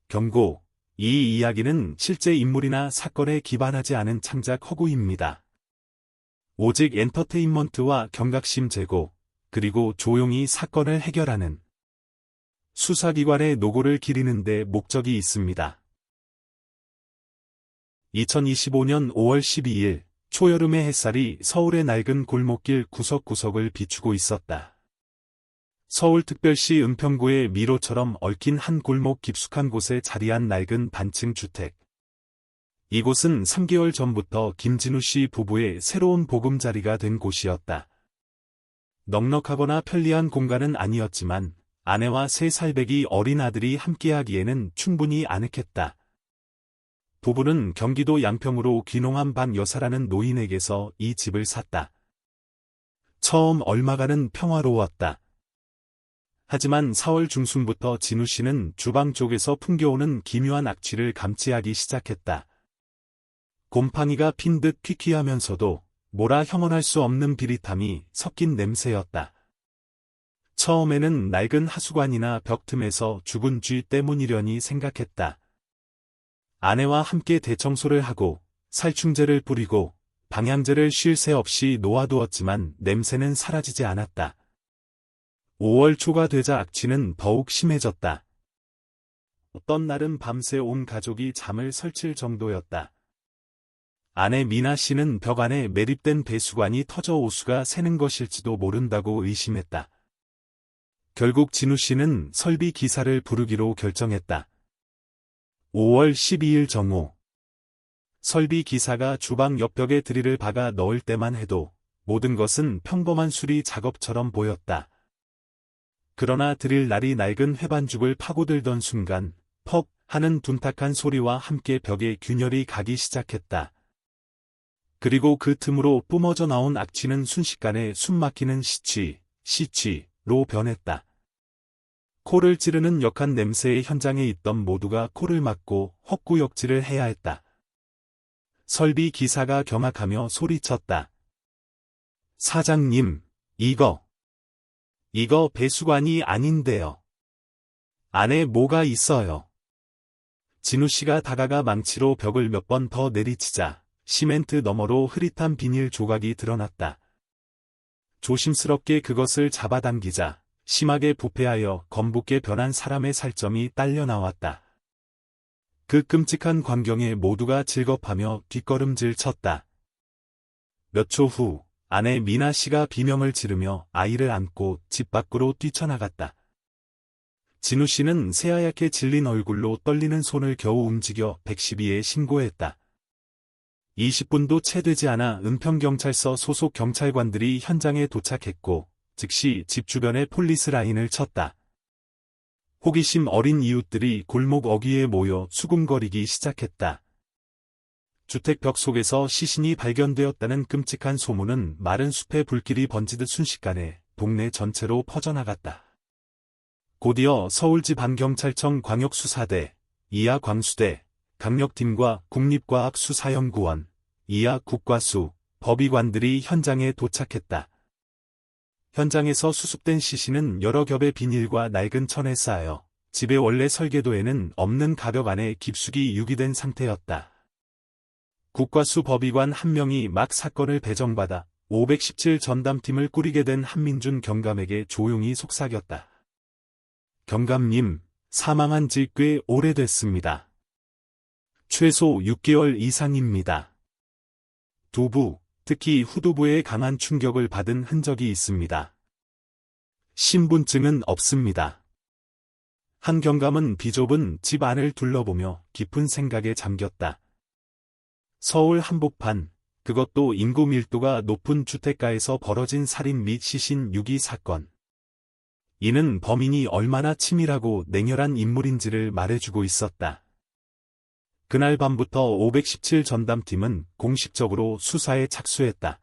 경고. 이 이야기는 실제 인물이나 사건에 기반하지 않은 창작 허구입니다. 오직 엔터테인먼트와 경각심 제고, 그리고 조용히 사건을 해결하는 수사기관의 노고를 기리는 데 목적이 있습니다. 2025년 5월 12일, 초여름의 햇살이 서울의 낡은 골목길 구석구석을 비추고 있었다. 서울특별시 은평구의 미로처럼 얽힌 한 골목 깊숙한 곳에 자리한 낡은 반층 주택. 이곳은 3개월 전부터 김진우 씨 부부의 새로운 보금자리가 된 곳이었다. 넉넉하거나 편리한 공간은 아니었지만 아내와 3살배기 어린 아들이 함께하기에는 충분히 아늑했다. 부부는 경기도 양평으로 귀농한 박여사라는 노인에게서 이 집을 샀다. 처음 얼마간은 평화로웠다. 하지만 4월 중순부터 진우 씨는 주방 쪽에서 풍겨오는 기묘한 악취를 감지하기 시작했다. 곰팡이가 핀 듯 퀴퀴하면서도 뭐라 형언할 수 없는 비릿함이 섞인 냄새였다. 처음에는 낡은 하수관이나 벽 틈에서 죽은 쥐 때문이려니 생각했다. 아내와 함께 대청소를 하고 살충제를 뿌리고 방향제를 쉴 새 없이 놓아두었지만 냄새는 사라지지 않았다. 5월 초가 되자 악취는 더욱 심해졌다. 어떤 날은 밤새 온 가족이 잠을 설칠 정도였다. 아내 미나 씨는 벽 안에 매립된 배수관이 터져 오수가 새는 것일지도 모른다고 의심했다. 결국 진우 씨는 설비 기사를 부르기로 결정했다. 5월 12일 정오. 설비 기사가 주방 옆벽에 드릴을 박아 넣을 때만 해도 모든 것은 평범한 수리 작업처럼 보였다. 그러나 드릴 날이 낡은 회반죽을 파고들던 순간 퍽 하는 둔탁한 소리와 함께 벽에 균열이 가기 시작했다. 그리고 그 틈으로 뿜어져 나온 악취는 순식간에 숨막히는 시취로 변했다. 코를 찌르는 역한 냄새의 현장에 있던 모두가 코를 막고 헛구역질을 해야 했다. 설비 기사가 경악하며 소리쳤다. 사장님, 이거 배수관이 아닌데요. 안에 뭐가 있어요. 진우 씨가 다가가 망치로 벽을 몇 번 더 내리치자 시멘트 너머로 흐릿한 비닐 조각이 드러났다. 조심스럽게 그것을 잡아당기자 심하게 부패하여 검붉게 변한 사람의 살점이 딸려 나왔다. 그 끔찍한 광경에 모두가 질겁하며 뒷걸음질 쳤다. 몇 초 후 아내 미나 씨가 비명을 지르며 아이를 안고 집 밖으로 뛰쳐나갔다. 진우 씨는 새하얗게 질린 얼굴로 떨리는 손을 겨우 움직여 112에 신고했다. 20분도 채 되지 않아 은평경찰서 소속 경찰관들이 현장에 도착했고 즉시 집 주변에 폴리스 라인을 쳤다. 호기심 어린 이웃들이 골목 어귀에 모여 수군거리기 시작했다. 주택 벽 속에서 시신이 발견되었다는 끔찍한 소문은 마른 숲에 불길이 번지듯 순식간에 동네 전체로 퍼져나갔다. 곧이어 서울지방경찰청 광역수사대, 이하광수대, 강력팀과 국립과학수사연구원, 이하국과수, 법의관들이 현장에 도착했다. 현장에서 수습된 시신은 여러 겹의 비닐과 낡은 천에 쌓여 집의 원래 설계도에는 없는 가벽 안에 깊숙이 유기된 상태였다. 국과수 법의관 한 명이 막 사건을 배정받아 517 전담팀을 꾸리게 된 한민준 경감에게 조용히 속삭였다. 경감님, 사망한 지 꽤 오래됐습니다. 최소 6개월 이상입니다. 두부, 특히 후두부에 강한 충격을 받은 흔적이 있습니다. 신분증은 없습니다. 한 경감은 비좁은 집 안을 둘러보며 깊은 생각에 잠겼다. 서울 한복판, 그것도 인구 밀도가 높은 주택가에서 벌어진 살인 및 시신 유기 사건. 이는 범인이 얼마나 치밀하고 냉혈한 인물인지를 말해주고 있었다. 그날 밤부터 517 전담팀은 공식적으로 수사에 착수했다.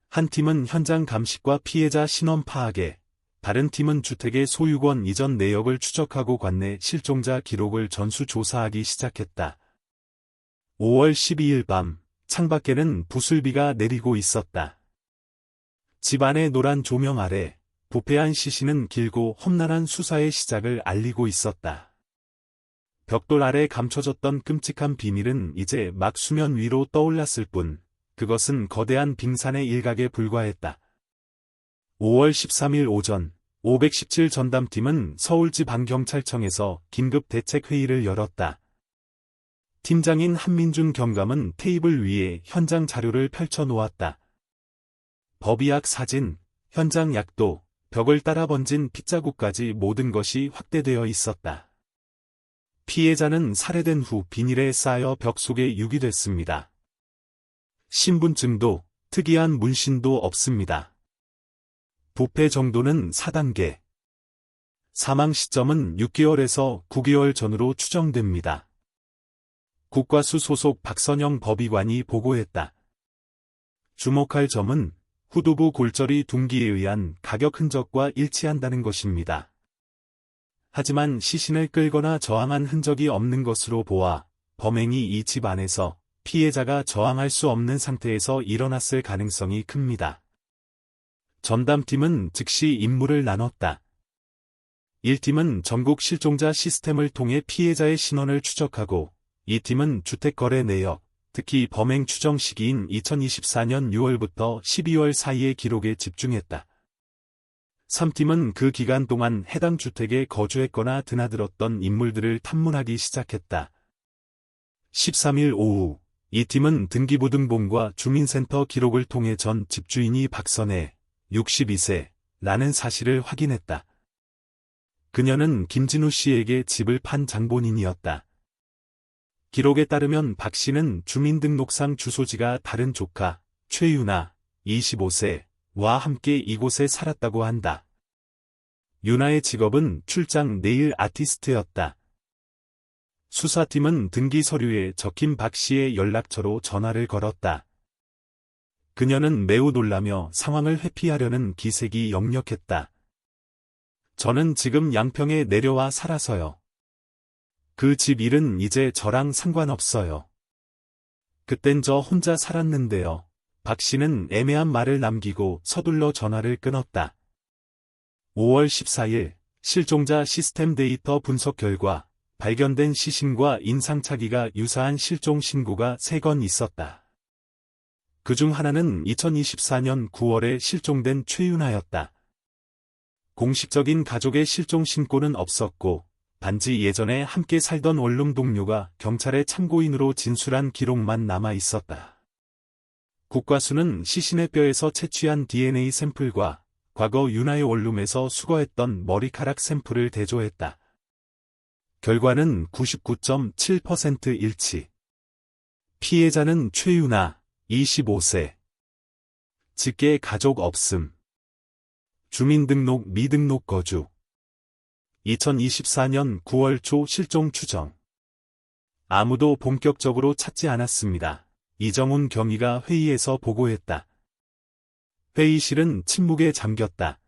한 팀은 현장 감식과 피해자 신원 파악에, 다른 팀은 주택의 소유권 이전 내역을 추적하고 관내 실종자 기록을 전수조사하기 시작했다. 5월 12일 밤, 창밖에는 부슬비가 내리고 있었다. 집 안의 노란 조명 아래, 부패한 시신은 길고 험난한 수사의 시작을 알리고 있었다. 벽돌 아래 감춰졌던 끔찍한 비밀은 이제 막 수면 위로 떠올랐을 뿐, 그것은 거대한 빙산의 일각에 불과했다. 5월 13일 오전, 517 전담팀은 서울지방경찰청에서 긴급 대책회의를 열었다. 팀장인 한민준 경감은 테이블 위에 현장 자료를 펼쳐 놓았다. 법의학 사진, 현장 약도, 벽을 따라 번진 핏자국까지 모든 것이 확대되어 있었다. 피해자는 살해된 후 비닐에 쌓여 벽 속에 유기됐습니다. 신분증도, 특이한 문신도 없습니다. 부패 정도는 4단계. 사망 시점은 6개월에서 9개월 전으로 추정됩니다. 국과수 소속 박선영 법의관이 보고했다. 주목할 점은 후두부 골절이 둔기에 의한 가격 흔적과 일치한다는 것입니다. 하지만 시신을 끌거나 저항한 흔적이 없는 것으로 보아 범행이 이 집 안에서 피해자가 저항할 수 없는 상태에서 일어났을 가능성이 큽니다. 전담팀은 즉시 임무를 나눴다. 1팀은 전국 실종자 시스템을 통해 피해자의 신원을 추적하고 2팀은 주택거래 내역, 특히 범행 추정 시기인 2024년 6월부터 12월 사이의 기록에 집중했다. 3팀은 그 기간 동안 해당 주택에 거주했거나 드나들었던 인물들을 탐문하기 시작했다. 13일 오후, 2팀은 등기부등본과 주민센터 기록을 통해 전 집주인이 박선혜, 62세라는 사실을 확인했다. 그녀는 김진우 씨에게 집을 판 장본인이었다. 기록에 따르면 박 씨는 주민등록상 주소지가 다른 조카, 최유나, 25세와 함께 이곳에 살았다고 한다. 유나의 직업은 출장 네일 아티스트였다. 수사팀은 등기 서류에 적힌 박 씨의 연락처로 전화를 걸었다. 그녀는 매우 놀라며 상황을 회피하려는 기색이 역력했다. 저는 지금 양평에 내려와 살아서요. 그 집 일은 이제 저랑 상관없어요. 그땐 저 혼자 살았는데요. 박 씨는 애매한 말을 남기고 서둘러 전화를 끊었다. 5월 14일, 실종자 시스템 데이터 분석 결과 발견된 시신과 인상착의가 유사한 실종 신고가 3건 있었다. 그중 하나는 2024년 9월에 실종된 최윤아였다. 공식적인 가족의 실종 신고는 없었고, 단지 예전에 함께 살던 원룸 동료가 경찰의 참고인으로 진술한 기록만 남아 있었다. 국과수는 시신의 뼈에서 채취한 DNA 샘플과 과거 윤아의 원룸에서 수거했던 머리카락 샘플을 대조했다. 결과는 99.7% 일치. 피해자는 최윤아, 25세. 직계 가족 없음. 주민등록 미등록 거주. 2024년 9월 초 실종 추정. 아무도 본격적으로 찾지 않았습니다. 이정훈 경위가 회의에서 보고했다. 회의실은 침묵에 잠겼다.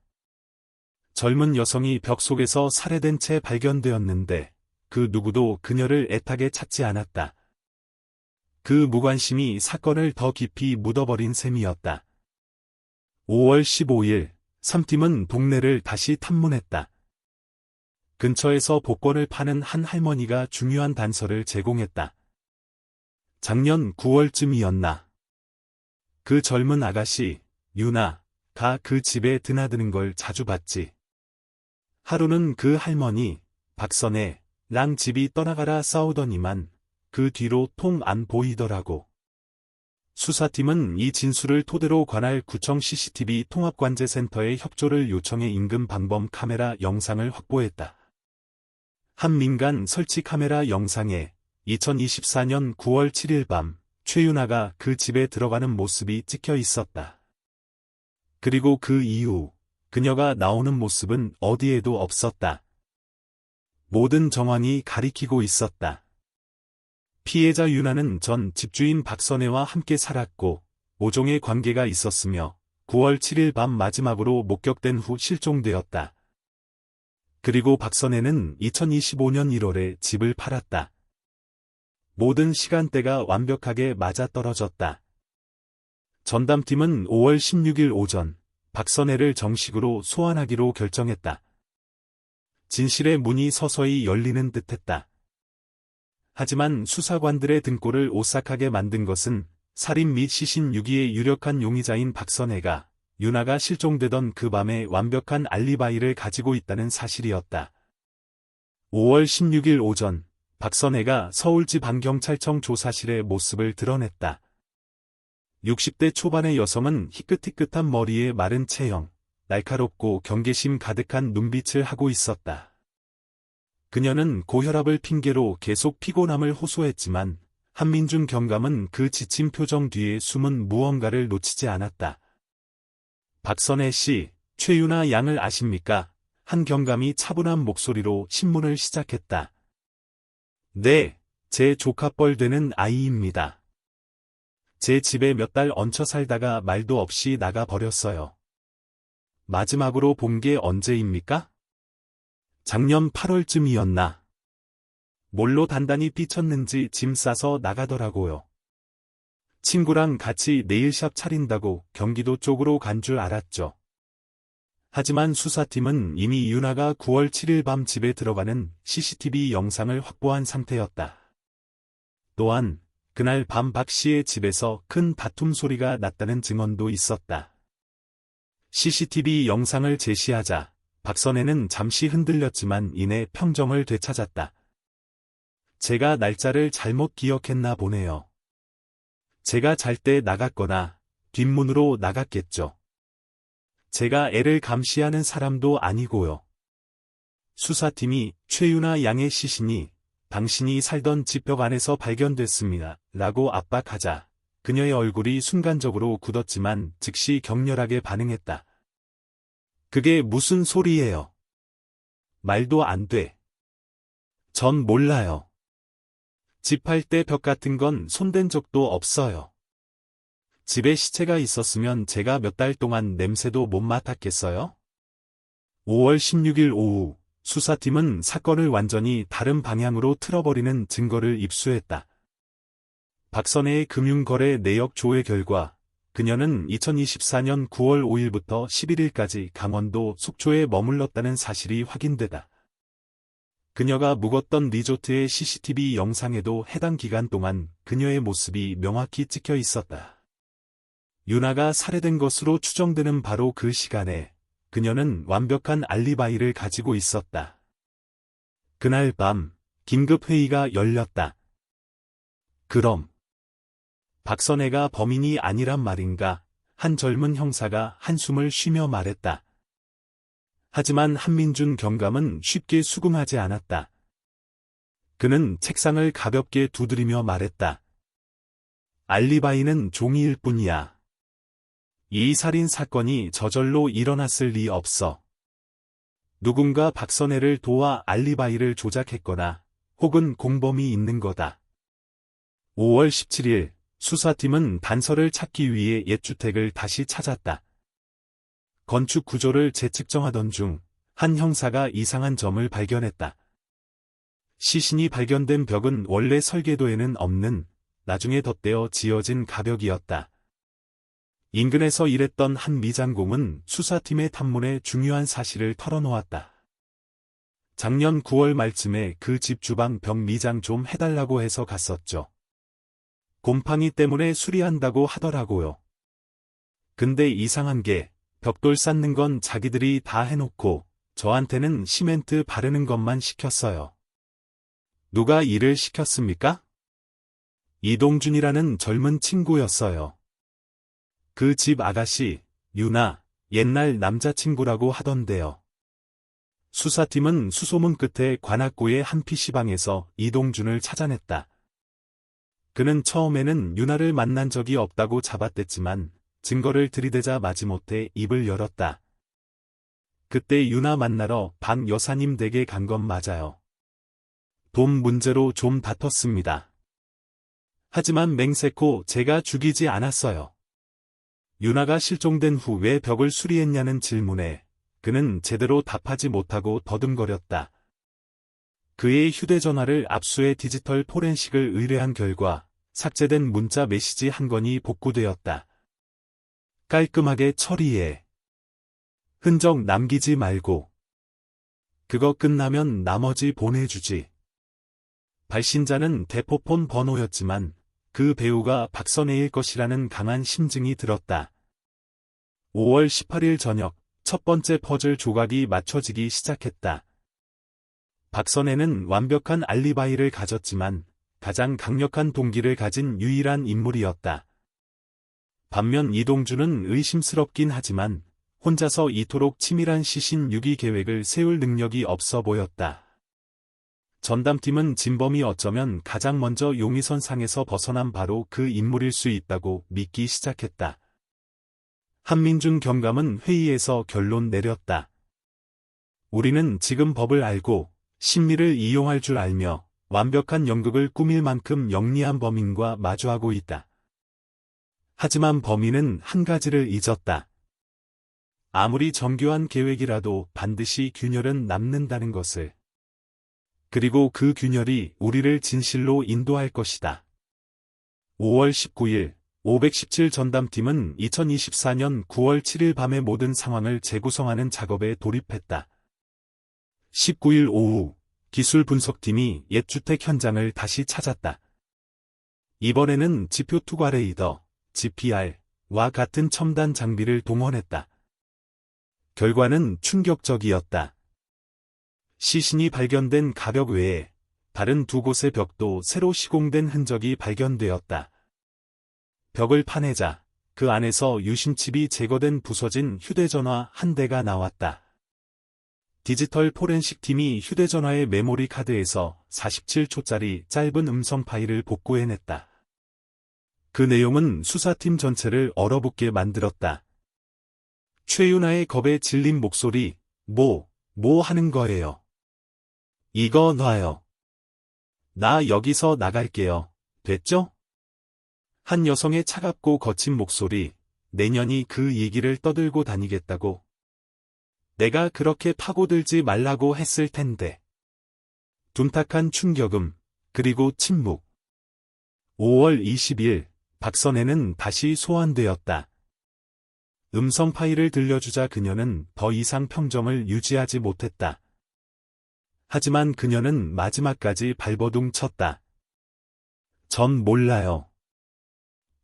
젊은 여성이 벽 속에서 살해된 채 발견되었는데 그 누구도 그녀를 애타게 찾지 않았다. 그 무관심이 사건을 더 깊이 묻어버린 셈이었다. 5월 15일, 3팀은 동네를 다시 탐문했다. 근처에서 복권을 파는 한 할머니가 중요한 단서를 제공했다. 작년 9월쯤이었나. 그 젊은 아가씨, 유나가 그 집에 드나드는 걸 자주 봤지. 하루는 그 할머니, 박선혜랑 집이 떠나가라 싸우더니만 그 뒤로 통 안 보이더라고. 수사팀은 이 진술을 토대로 관할 구청 CCTV 통합관제센터에 협조를 요청해 인근 방범 카메라 영상을 확보했다. 한 민간 설치 카메라 영상에 2024년 9월 7일 밤 최윤아가 그 집에 들어가는 모습이 찍혀 있었다. 그리고 그 이후 그녀가 나오는 모습은 어디에도 없었다. 모든 정황이 가리키고 있었다. 피해자 윤아는 전 집주인 박선혜와 함께 살았고 5종의 관계가 있었으며 9월 7일 밤 마지막으로 목격된 후 실종되었다. 그리고 박선혜는 2025년 1월에 집을 팔았다. 모든 시간대가 완벽하게 맞아떨어졌다. 전담팀은 5월 16일 오전 박선혜를 정식으로 소환하기로 결정했다. 진실의 문이 서서히 열리는 듯했다. 하지만 수사관들의 등골을 오싹하게 만든 것은 살인 및 시신 유기의 유력한 용의자인 박선혜가 유나가 실종되던 그 밤에 완벽한 알리바이를 가지고 있다는 사실이었다. 5월 16일 오전, 박선혜가 서울지방경찰청 조사실의 모습을 드러냈다. 60대 초반의 여성은 희끗희끗한 머리에 마른 체형, 날카롭고 경계심 가득한 눈빛을 하고 있었다. 그녀는 고혈압을 핑계로 계속 피곤함을 호소했지만 한민준 경감은 그 지친 표정 뒤에 숨은 무언가를 놓치지 않았다. 박선혜 씨, 최유나 양을 아십니까? 한 경감이 차분한 목소리로 신문을 시작했다. 네, 제 조카뻘 되는 아이입니다. 제 집에 몇 달 얹혀 살다가 말도 없이 나가 버렸어요. 마지막으로 본 게 언제입니까? 작년 8월쯤이었나. 뭘로 단단히 삐쳤는지 짐 싸서 나가더라고요. 친구랑 같이 네일샵 차린다고 경기도 쪽으로 간 줄 알았죠. 하지만 수사팀은 이미 유나가 9월 7일 밤 집에 들어가는 CCTV 영상을 확보한 상태였다. 또한 그날 밤 박 씨의 집에서 큰 다툼 소리가 났다는 증언도 있었다. CCTV 영상을 제시하자 박선혜는 잠시 흔들렸지만 이내 평정을 되찾았다. 제가 날짜를 잘못 기억했나 보네요. 제가 잘 때 나갔거나 뒷문으로 나갔겠죠. 제가 애를 감시하는 사람도 아니고요. 수사팀이 최유나 양의 시신이 당신이 살던 집 벽 안에서 발견됐습니다. 라고 압박하자 그녀의 얼굴이 순간적으로 굳었지만 즉시 격렬하게 반응했다. 그게 무슨 소리예요? 말도 안 돼. 전 몰라요. 집할 때 벽 같은 건 손댄 적도 없어요. 집에 시체가 있었으면 제가 몇 달 동안 냄새도 못 맡았겠어요? 5월 16일 오후, 수사팀은 사건을 완전히 다른 방향으로 틀어버리는 증거를 입수했다. 박선혜의 금융거래 내역 조회 결과, 그녀는 2024년 9월 5일부터 11일까지 강원도 속초에 머물렀다는 사실이 확인되다. 그녀가 묵었던 리조트의 CCTV 영상에도 해당 기간 동안 그녀의 모습이 명확히 찍혀 있었다. 유나가 살해된 것으로 추정되는 바로 그 시간에 그녀는 완벽한 알리바이를 가지고 있었다. 그날 밤 긴급회의가 열렸다. 그럼 박선혜가 범인이 아니란 말인가? 한 젊은 형사가 한숨을 쉬며 말했다. 하지만 한민준 경감은 쉽게 수긍하지 않았다. 그는 책상을 가볍게 두드리며 말했다. 알리바이는 종이일 뿐이야. 이 살인 사건이 저절로 일어났을 리 없어. 누군가 박선혜를 도와 알리바이를 조작했거나 혹은 공범이 있는 거다. 5월 17일 수사팀은 단서를 찾기 위해 옛 주택을 다시 찾았다. 건축 구조를 재측정하던 중 한 형사가 이상한 점을 발견했다. 시신이 발견된 벽은 원래 설계도에는 없는 나중에 덧대어 지어진 가벽이었다. 인근에서 일했던 한 미장공은 수사팀의 탐문에 중요한 사실을 털어놓았다. 작년 9월 말쯤에 그 집 주방 벽 미장 좀 해달라고 해서 갔었죠. 곰팡이 때문에 수리한다고 하더라고요. 근데 이상한 게 벽돌 쌓는 건 자기들이 다 해놓고 저한테는 시멘트 바르는 것만 시켰어요. 누가 일을 시켰습니까? 이동준이라는 젊은 친구였어요. 그 집 아가씨, 유나, 옛날 남자친구라고 하던데요. 수사팀은 수소문 끝에 관악구의 한 PC방에서 이동준을 찾아냈다. 그는 처음에는 유나를 만난 적이 없다고 잡아댔지만 증거를 들이대자 마지못해 입을 열었다. 그때 유나 만나러 박 여사님 댁에 간 건 맞아요. 돈 문제로 좀 다퉜습니다. 하지만 맹세코 제가 죽이지 않았어요. 유나가 실종된 후 왜 벽을 수리했냐는 질문에 그는 제대로 답하지 못하고 더듬거렸다. 그의 휴대전화를 압수해 디지털 포렌식을 의뢰한 결과 삭제된 문자 메시지 한 건이 복구되었다. 깔끔하게 처리해. 흔적 남기지 말고. 그거 끝나면 나머지 보내주지. 발신자는 대포폰 번호였지만 그 배우가 박선혜일 것이라는 강한 심증이 들었다. 5월 18일 저녁 첫 번째 퍼즐 조각이 맞춰지기 시작했다. 박선혜는 완벽한 알리바이를 가졌지만 가장 강력한 동기를 가진 유일한 인물이었다. 반면 이동주는 의심스럽긴 하지만 혼자서 이토록 치밀한 시신 유기 계획을 세울 능력이 없어 보였다. 전담팀은 진범이 어쩌면 가장 먼저 용의선상에서 벗어난 바로 그 인물일 수 있다고 믿기 시작했다. 한민준 경감은 회의에서 결론 내렸다. 우리는 지금 법을 알고 심리를 이용할 줄 알며 완벽한 연극을 꾸밀 만큼 영리한 범인과 마주하고 있다. 하지만 범인은 한 가지를 잊었다. 아무리 정교한 계획이라도 반드시 균열은 남는다는 것을. 그리고 그 균열이 우리를 진실로 인도할 것이다. 5월 19일 517 전담팀은 2024년 9월 7일 밤의 모든 상황을 재구성하는 작업에 돌입했다. 19일 오후 기술 분석팀이 옛 주택 현장을 다시 찾았다. 이번에는 지표 투과 레이더, GPR와 같은 첨단 장비를 동원했다. 결과는 충격적이었다. 시신이 발견된 가벽 외에 다른 두 곳의 벽도 새로 시공된 흔적이 발견되었다. 벽을 파내자 그 안에서 유심칩이 제거된 부서진 휴대전화 한 대가 나왔다. 디지털 포렌식 팀이 휴대전화의 메모리 카드에서 47초짜리 짧은 음성 파일을 복구해냈다. 그 내용은 수사팀 전체를 얼어붙게 만들었다. 최윤아의 겁에 질린 목소리, 뭐 하는 거예요? 이거 놔요. 나 여기서 나갈게요. 됐죠? 한 여성의 차갑고 거친 목소리, 내년이 그 얘기를 떠들고 다니겠다고. 내가 그렇게 파고들지 말라고 했을 텐데. 둔탁한 충격음, 그리고 침묵. 5월 20일, 박선혜는 다시 소환되었다. 음성 파일을 들려주자 그녀는 더 이상 평정을 유지하지 못했다. 하지만 그녀는 마지막까지 발버둥 쳤다. 전 몰라요.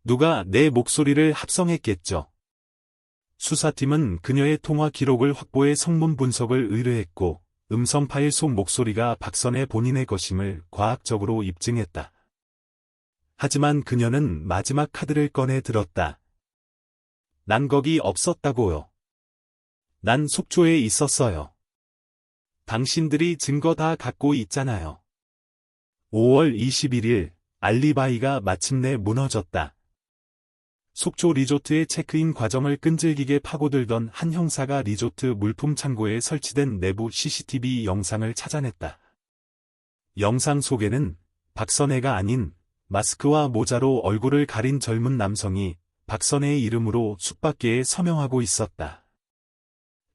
누가 내 목소리를 합성했겠죠. 수사팀은 그녀의 통화 기록을 확보해 성문 분석을 의뢰했고 음성 파일 속 목소리가 박선혜 본인의 것임을 과학적으로 입증했다. 하지만 그녀는 마지막 카드를 꺼내 들었다. 난 거기 없었다고요. 난 속초에 있었어요. 당신들이 증거 다 갖고 있잖아요. 5월 21일 알리바이가 마침내 무너졌다. 속초 리조트의 체크인 과정을 끈질기게 파고들던 한 형사가 리조트 물품 창고에 설치된 내부 CCTV 영상을 찾아냈다. 영상 속에는 박선혜가 아닌 마스크와 모자로 얼굴을 가린 젊은 남성이 박선혜의 이름으로 숙박계에 서명하고 있었다.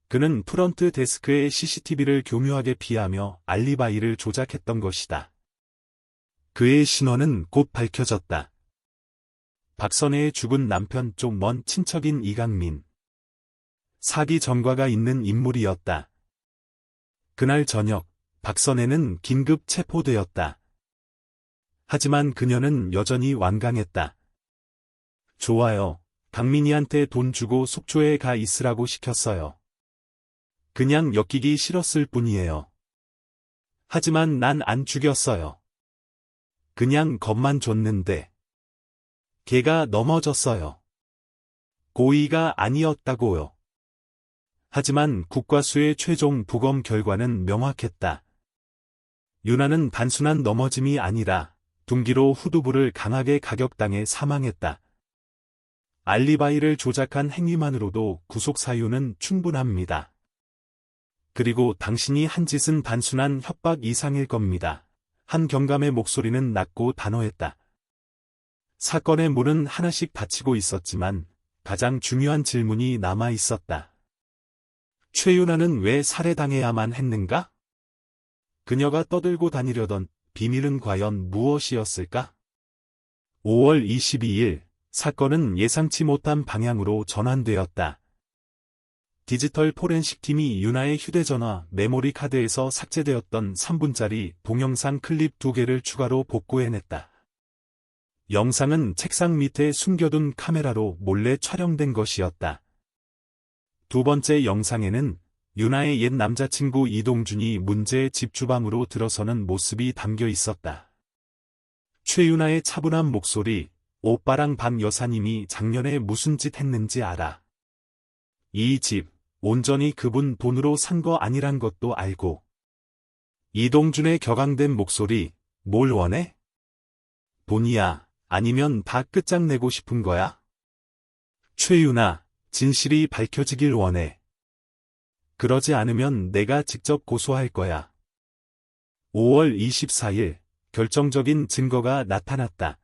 그는 프런트 데스크의 CCTV를 교묘하게 피하며 알리바이를 조작했던 것이다. 그의 신원은 곧 밝혀졌다. 박선혜의 죽은 남편 쪽 먼 친척인 이강민. 사기 전과가 있는 인물이었다. 그날 저녁, 박선혜는 긴급 체포되었다. 하지만 그녀는 여전히 완강했다. 좋아요. 강민이한테 돈 주고 속초에 가 있으라고 시켰어요. 그냥 엮이기 싫었을 뿐이에요. 하지만 난 안 죽였어요. 그냥 겁만 줬는데. 걔가 넘어졌어요. 고의가 아니었다고요. 하지만 국과수의 최종 부검 결과는 명확했다. 윤아는 단순한 넘어짐이 아니라 둔기로 후두부를 강하게 가격당해 사망했다. 알리바이를 조작한 행위만으로도 구속 사유는 충분합니다. 그리고 당신이 한 짓은 단순한 협박 이상일 겁니다. 한 경감의 목소리는 낮고 단호했다. 사건의 문은 하나씩 닫히고 있었지만 가장 중요한 질문이 남아 있었다. 최윤아는 왜 살해당해야만 했는가? 그녀가 떠들고 다니려던 비밀은 과연 무엇이었을까? 5월 22일 사건은 예상치 못한 방향으로 전환되었다. 디지털 포렌식 팀이 윤아의 휴대전화 메모리 카드에서 삭제되었던 3분짜리 동영상 클립 2개를 추가로 복구해냈다. 영상은 책상 밑에 숨겨둔 카메라로 몰래 촬영된 것이었다. 두 번째 영상에는 윤아의 옛 남자친구 이동준이 문제의 집 주방으로 들어서는 모습이 담겨 있었다. 최윤아의 차분한 목소리, 오빠랑 박 여사님이 작년에 무슨 짓 했는지 알아. 이 집, 온전히 그분 돈으로 산 거 아니란 것도 알고. 이동준의 격앙된 목소리, 뭘 원해? 돈이야, 아니면 다 끝장내고 싶은 거야? 최윤아, 진실이 밝혀지길 원해. 그러지 않으면 내가 직접 고소할 거야. 5월 24일, 결정적인 증거가 나타났다.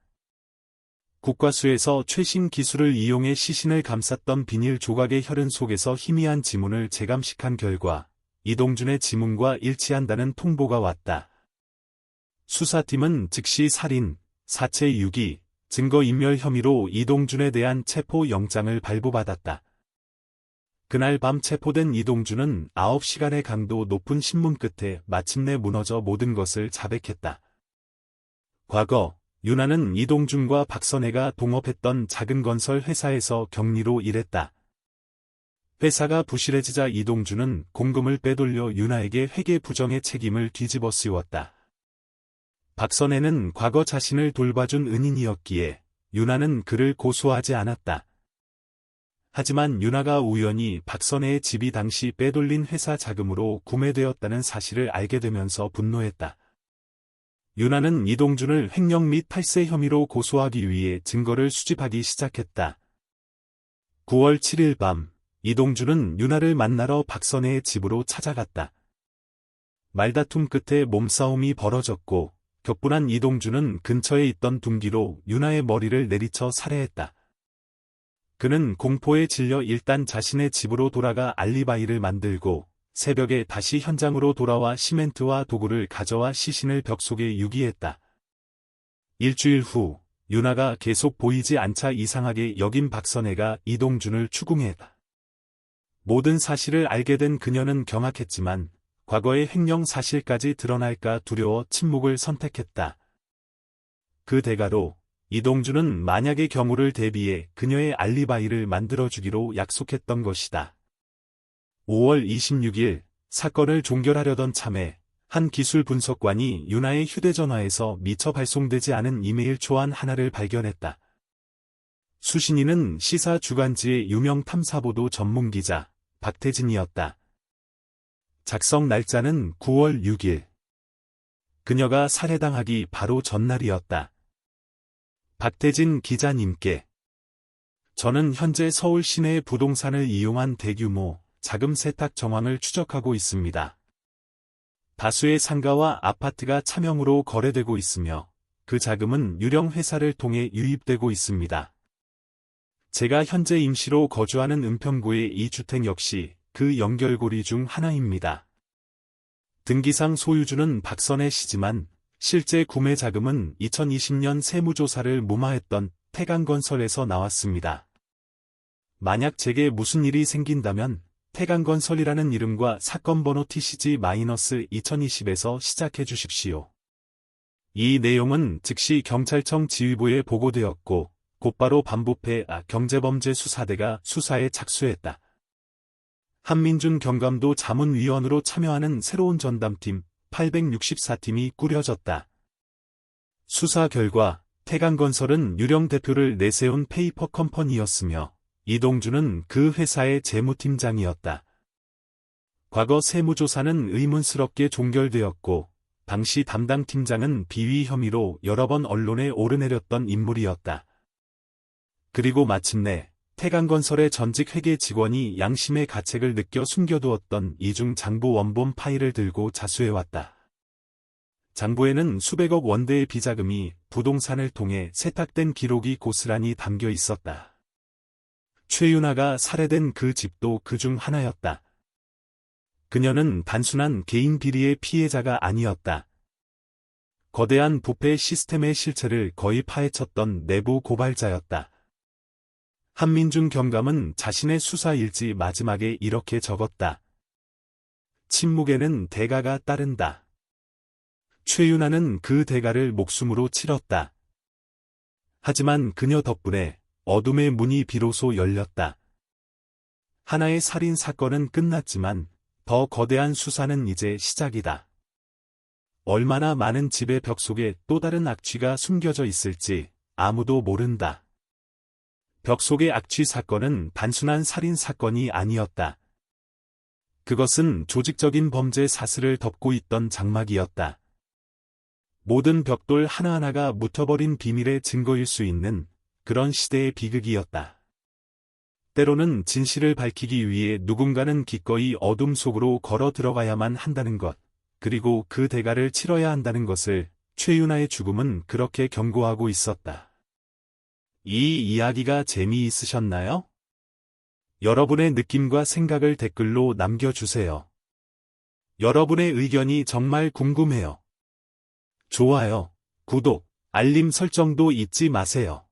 국과수에서 최신 기술을 이용해 시신을 감쌌던 비닐 조각의 혈흔 속에서 희미한 지문을 재감식한 결과 이동준의 지문과 일치한다는 통보가 왔다. 수사팀은 즉시 살인, 사체 유기, 증거인멸 혐의로 이동준에 대한 체포영장을 발부받았다. 그날 밤 체포된 이동준은 9시간의 강도 높은 신문 끝에 마침내 무너져 모든 것을 자백했다. 과거 윤아는 이동준과 박선혜가 동업했던 작은 건설 회사에서 격리로 일했다. 회사가 부실해지자 이동준은 공금을 빼돌려 윤아에게 회계 부정의 책임을 뒤집어 씌웠다. 박선혜는 과거 자신을 돌봐준 은인이었기에 윤아는 그를 고소하지 않았다. 하지만 윤아가 우연히 박선혜의 집이 당시 빼돌린 회사 자금으로 구매되었다는 사실을 알게 되면서 분노했다. 윤아는 이동준을 횡령 및 탈세 혐의로 고소하기 위해 증거를 수집하기 시작했다. 9월 7일 밤, 이동준은 윤아를 만나러 박선혜의 집으로 찾아갔다. 말다툼 끝에 몸싸움이 벌어졌고, 격분한 이동준은 근처에 있던 둔기로 윤아의 머리를 내리쳐 살해했다. 그는 공포에 질려 일단 자신의 집으로 돌아가 알리바이를 만들고 새벽에 다시 현장으로 돌아와 시멘트와 도구를 가져와 시신을 벽 속에 유기했다. 일주일 후 윤아가 계속 보이지 않자 이상하게 여긴 박선혜가 이동준을 추궁했다. 모든 사실을 알게 된 그녀는 경악했지만 과거의 횡령 사실까지 드러날까 두려워 침묵을 선택했다. 그 대가로 이동준은 만약의 경우를 대비해 그녀의 알리바이를 만들어주기로 약속했던 것이다. 5월 26일 사건을 종결하려던 참에 한 기술 분석관이 윤아의 휴대전화에서 미처 발송되지 않은 이메일 초안 하나를 발견했다. 수신인은 시사 주간지의 유명 탐사보도 전문기자 박태진이었다. 작성 날짜는 9월 6일. 그녀가 살해당하기 바로 전날이었다. 박태진 기자님께 저는 현재 서울 시내의 부동산을 이용한 대규모 자금 세탁 정황을 추적하고 있습니다. 다수의 상가와 아파트가 차명으로 거래되고 있으며 그 자금은 유령 회사를 통해 유입되고 있습니다. 제가 현재 임시로 거주하는 은평구의 이 주택 역시 그 연결고리 중 하나입니다. 등기상 소유주는 박선혜 씨지만 실제 구매 자금은 2020년 세무조사를 무마했던 태강건설에서 나왔습니다. 만약 제게 무슨 일이 생긴다면 태강건설이라는 이름과 사건 번호 TCG-2020에서 시작해 주십시오. 이 내용은 즉시 경찰청 지휘부에 보고되었고 곧바로 반부패 경제범죄수사대가 수사에 착수했다. 한민준 경감도 자문위원으로 참여하는 새로운 전담팀 864팀이 꾸려졌다. 수사 결과 태강건설은 유령 대표를 내세운 페이퍼 컴퍼니였으며 이동준은 그 회사의 재무팀장이었다. 과거 세무조사는 의문스럽게 종결되었고 당시 담당 팀장은 비위 혐의로 여러 번 언론에 오르내렸던 인물이었다. 그리고 마침내 태강건설의 전직 회계 직원이 양심의 가책을 느껴 숨겨두었던 이중 장부 원본 파일을 들고 자수해왔다. 장부에는 수백억 원대의 비자금이 부동산을 통해 세탁된 기록이 고스란히 담겨 있었다. 최윤아가 살해된 그 집도 그중 하나였다. 그녀는 단순한 개인 비리의 피해자가 아니었다. 거대한 부패 시스템의 실체를 거의 파헤쳤던 내부 고발자였다. 한민중 경감은 자신의 수사 일지 마지막에 이렇게 적었다. 침묵에는 대가가 따른다. 최윤아는 그 대가를 목숨으로 치렀다. 하지만 그녀 덕분에 어둠의 문이 비로소 열렸다. 하나의 살인 사건은 끝났지만 더 거대한 수사는 이제 시작이다. 얼마나 많은 집의 벽 속에 또 다른 악취가 숨겨져 있을지 아무도 모른다. 벽 속의 악취 사건은 단순한 살인 사건이 아니었다. 그것은 조직적인 범죄 사슬을 덮고 있던 장막이었다. 모든 벽돌 하나하나가 묻혀버린 비밀의 증거일 수 있는 그런 시대의 비극이었다. 때로는 진실을 밝히기 위해 누군가는 기꺼이 어둠 속으로 걸어 들어가야만 한다는 것, 그리고 그 대가를 치러야 한다는 것을 최윤아의 죽음은 그렇게 경고하고 있었다. 이 이야기가 재미있으셨나요? 여러분의 느낌과 생각을 댓글로 남겨주세요. 여러분의 의견이 정말 궁금해요. 좋아요, 구독, 알림 설정도 잊지 마세요.